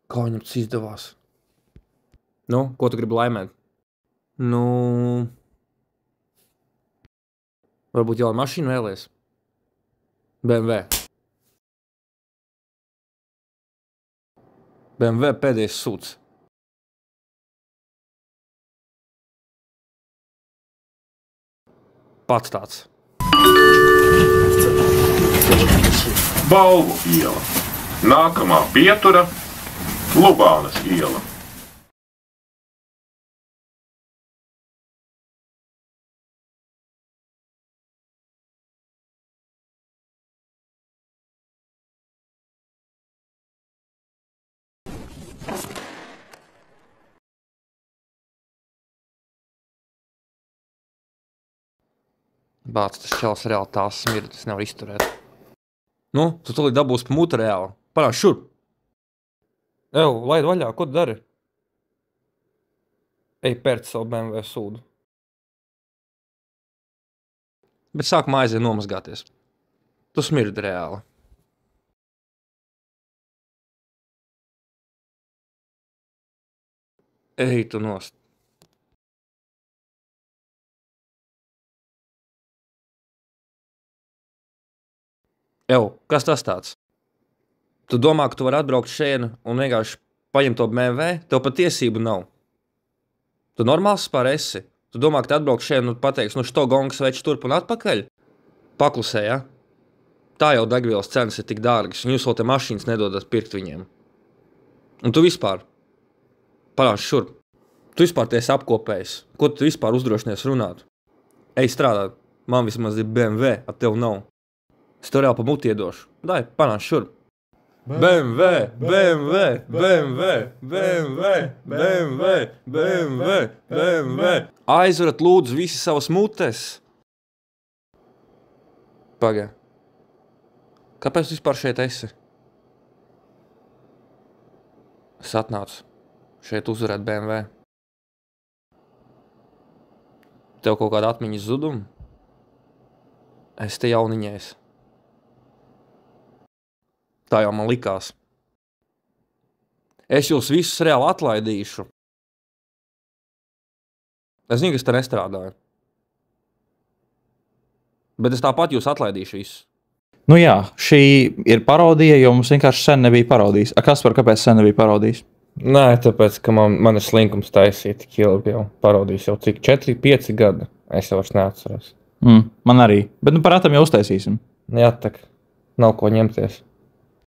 Kā viņam tas izdevās? Nu, ko tu gribi laimēt? Nu, Varbūt jau ar mašīnu vēlies? BMW. BMW pēdējais sūds. Pats tāds. Balvu iela. Nākamā pietura – Lubānas iela. Bāc, tas čels reāli tās smirda, tas nevar izturēt. Nu, tu tūlīt dabūsi pa mutu reāli. Parād šurp. Ew, laid vaļā, ko tu dari? Ej, pērc savu BMW sūdu. Bet sākumā aiziet nomazgāties. Tu smirdi reāli. Ej, tu nost. Ew, kas tas tāds? Tu domā, ka tu vari atbraukt šeit un vienkārši paņemt to BMW? Tev pat tiesību nav. Tu normāls spār esi? Tu domā, ka tu atbraukt šeit un pateiks, nu što gongas veči turp un atpakaļ? Paklusē, ja? Tā jau degvielas cenas ir tik dārgas, un jūs vēl te mašīnas nedodat pirkt viņiem. Un tu vispār parādi šurp. Tu vispār tiesi apkopējis. Ko tu vispār uzdrošinies runāt? Ej strādāt. Man vismaz ir BMW, a tev nav. Es tev reāli pa muti iedošu. Dai, panāc šurp. BMW, BMW, BMW, BMW, BMW, BMW, BMW. Aizverat lūdzu visi savas mutes. Pagā. Kāpēc tu vispār šeit esi? Es atnācu šeit uzvarēt BMW. Tev kaut kāda atmiņas zuduma? Es te jauniņais. Tā jau man likās. Es jūs visus reāli atlaidīšu. Es zinu, ka es te nestrādāju. Bet es tāpat jūs atlaidīšu visus. Nu jā, šī ir parodija, jo mums vienkārši sen nebija parodijas. Kaspar, kāpēc sen nebija parodijas? Nē, tāpēc, ka man ir slinkums taisīt tik ilgi jau parodijas jau cik 4-5 gadi. Es jau vairs neatceros. Man arī. Bet nu par atam jau uztaisīsim. Jā, tak. Nav ko ņemties.